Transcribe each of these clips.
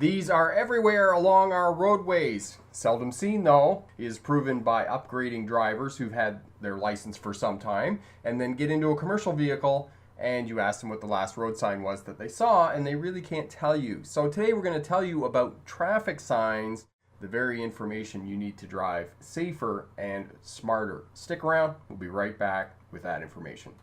These are everywhere along our roadways. Seldom seen though, is proven by upgrading drivers who've had their license for some time and then get into a commercial vehicle and you ask them what the last road sign was that they saw and they really can't tell you. So today we're going to tell you about traffic signs, the very information you need to drive safer and smarter. Stick around, we'll be right back with that information.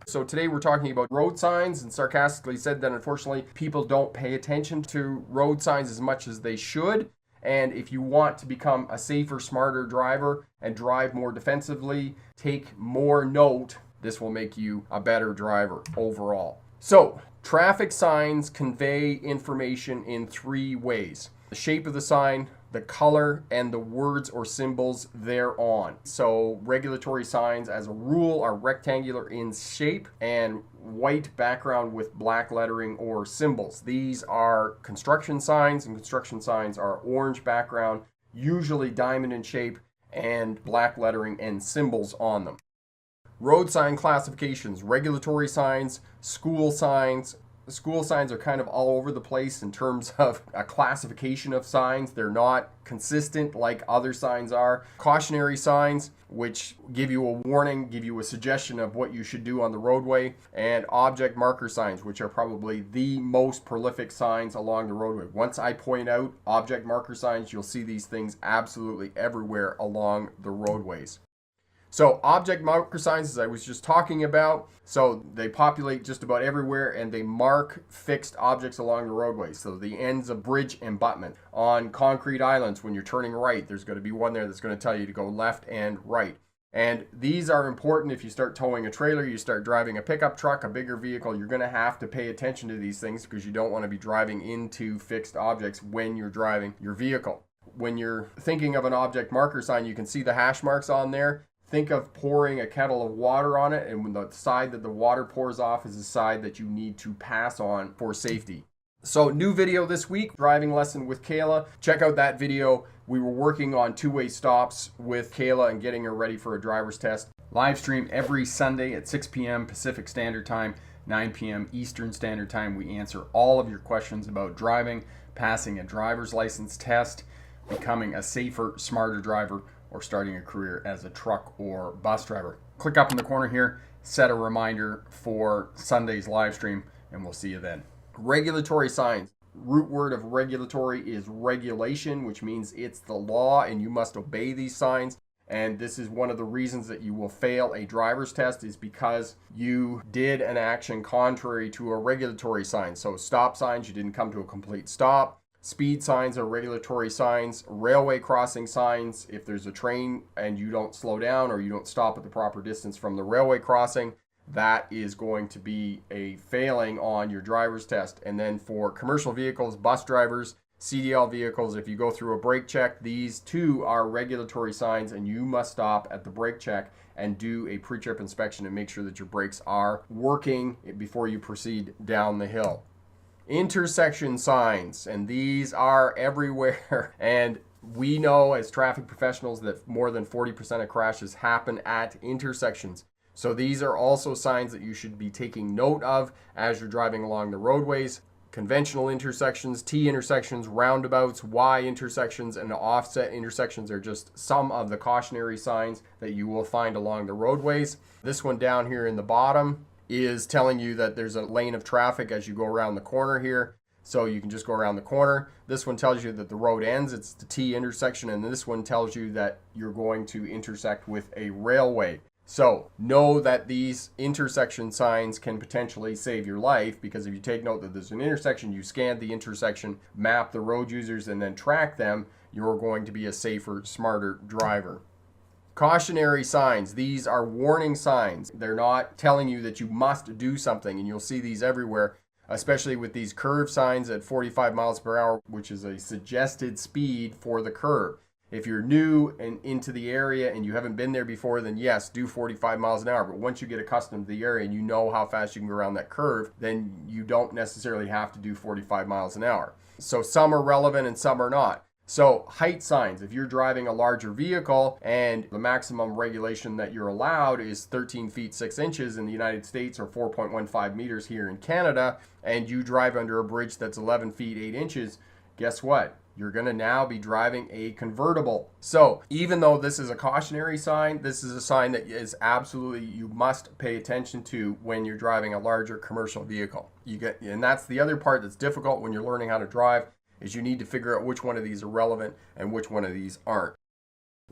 So today we're talking about road signs, and sarcastically said that unfortunately people don't pay attention to road signs as much as they should. And if you want to become a safer, smarter driver and drive more defensively, take more note. This will make you a better driver overall. So traffic signs convey information in three ways: the shape of the sign, the color, and the words or symbols thereon. So regulatory signs as a rule are rectangular in shape and white background with black lettering or symbols. These are construction signs, and construction signs are orange background, usually diamond in shape, and black lettering and symbols on them. Road sign classifications: regulatory signs, school signs. School signs are kind of all over the place in terms of a classification of signs. They're not consistent like other signs are. Cautionary signs, which give you a warning, give you a suggestion of what you should do on the roadway. And object marker signs, which are probably the most prolific signs along the roadway. Once I point out object marker signs, you'll see these things absolutely everywhere along the roadways. So object marker signs, as I was just talking about, so they populate just about everywhere and they mark fixed objects along the roadway. So the ends of bridge abutment, on concrete islands when you're turning right, there's going to be one there that's going to tell you to go left and right. And these are important if you start towing a trailer, you start driving a pickup truck, a bigger vehicle. You're going to have to pay attention to these things because you don't want to be driving into fixed objects when you're driving your vehicle. When you're thinking of an object marker sign, you can see the hash marks on there. Think of pouring a kettle of water on it, and when the side that the water pours off is the side that you need to pass on for safety. So new video this week, driving lesson with Kaillah. Check out that video. We were working on two-way stops with Kaillah and getting her ready for a driver's test. Live stream every Sunday at 6 p.m. Pacific Standard Time, 9 p.m. Eastern Standard Time. We answer all of your questions about driving, passing a driver's license test, becoming a safer, smarter driver, or starting a career as a truck or bus driver. Click up in the corner here, set a reminder for Sunday's live stream, and we'll see you then. Regulatory signs. Root word of regulatory is regulation, which means it's the law and you must obey these signs. And this is one of the reasons that you will fail a driver's test, is because you did an action contrary to a regulatory sign. So stop signs, you didn't come to a complete stop. Speed signs are regulatory signs. Railway crossing signs, if there's a train and you don't slow down or you don't stop at the proper distance from the railway crossing, that is going to be a failing on your driver's test. And then for commercial vehicles, bus drivers, CDL vehicles, if you go through a brake check, these too are regulatory signs, and you must stop at the brake check and do a pre-trip inspection and make sure that your brakes are working before you proceed down the hill. Intersection signs, and these are everywhere. And we know as traffic professionals that more than 40% of crashes happen at intersections. So these are also signs that you should be taking note of as you're driving along the roadways. Conventional intersections, T intersections, roundabouts, Y intersections, and offset intersections are just some of the cautionary signs that you will find along the roadways. This one down here in the bottom is telling you that there's a lane of traffic as you go around the corner here. So you can just go around the corner. This one tells you that the road ends. It's the T intersection. And this one tells you that you're going to intersect with a railway. So know that these intersection signs can potentially save your life, because if you take note that there's an intersection, you scan the intersection, map the road users, and then track them, you're going to be a safer, smarter driver. Cautionary signs. These are warning signs. They're not telling you that you must do something, and you'll see these everywhere, especially with these curve signs at 45 miles per hour, which is a suggested speed for the curve. If you're new and into the area and you haven't been there before, then yes, do 45 miles an hour. But once you get accustomed to the area and you know how fast you can go around that curve, then you don't necessarily have to do 45 miles an hour. So some are relevant and some are not. So height signs, if you're driving a larger vehicle and the maximum regulation that you're allowed is 13 feet 6 inches in the United States or 4.15 meters here in Canada, and you drive under a bridge that's 11 feet 8 inches, guess what? You're going to now be driving a convertible. So even though this is a cautionary sign, this is a sign that is absolutely, you must pay attention to when you're driving a larger commercial vehicle. And that's the other part that's difficult when you're learning how to drive, is you need to figure out which one of these are relevant and which one of these aren't.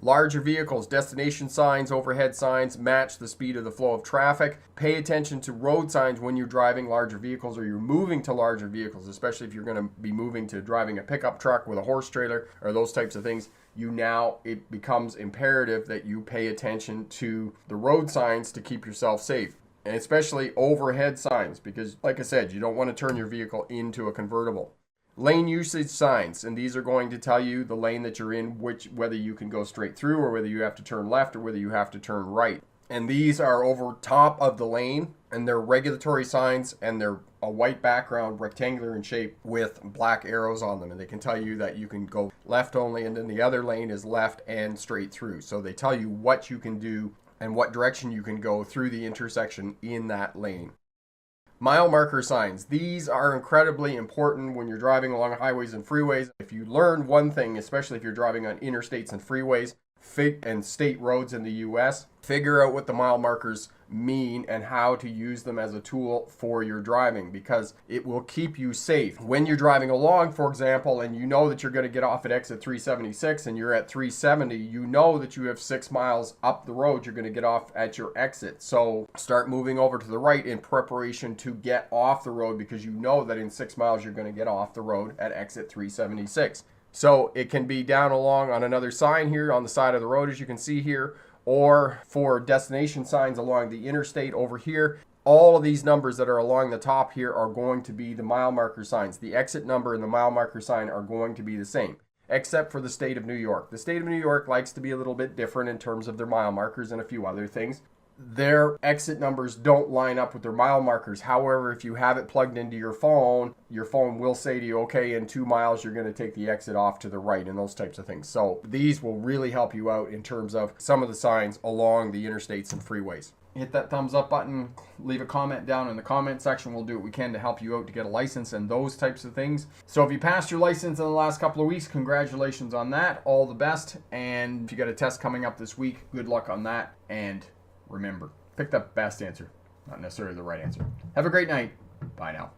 Larger vehicles, destination signs, overhead signs match the speed of the flow of traffic. Pay attention to road signs when you're driving larger vehicles or you're moving to larger vehicles, especially if you're going to be moving to driving a pickup truck with a horse trailer or those types of things. It becomes imperative that you pay attention to the road signs to keep yourself safe. And especially overhead signs, because like I said, you don't want to turn your vehicle into a convertible. Lane usage signs, and these are going to tell you the lane that you're in, whether you can go straight through or whether you have to turn left or whether you have to turn right. And these are over top of the lane, and they're regulatory signs, and they're a white background, rectangular in shape with black arrows on them, and they can tell you that you can go left only, and then the other lane is left and straight through. So they tell you what you can do and what direction you can go through the intersection in that lane. Mile marker signs. These are incredibly important when you're driving along highways and freeways. If you learn one thing, especially if you're driving on interstates and freeways and state roads in the US, figure out what the mile markers mean and how to use them as a tool for your driving, because it will keep you safe. When you're driving along, for example, and you know that you're going to get off at exit 376 and you're at 370, you know that you have 6 miles up the road, you're going to get off at your exit. So start moving over to the right in preparation to get off the road, because you know that in 6 miles you're going to get off the road at exit 376. So it can be down along on another sign here on the side of the road, as you can see here, or for destination signs along the interstate over here. All of these numbers that are along the top here are going to be the mile marker signs. The exit number and the mile marker sign are going to be the same, except for the state of New York. The state of New York likes to be a little bit different in terms of their mile markers and a few other things. Their exit numbers don't line up with their mile markers. However, if you have it plugged into your phone will say to you, okay, in 2 miles, you're going to take the exit off to the right, and those types of things. So these will really help you out in terms of some of the signs along the interstates and freeways. Hit that thumbs up button, leave a comment down in the comment section. We'll do what we can to help you out to get a license and those types of things. So if you passed your license in the last couple of weeks, congratulations on that. All the best. And if you got a test coming up this week, good luck on that. And remember, pick the best answer, not necessarily the right answer. Have a great night. Bye now.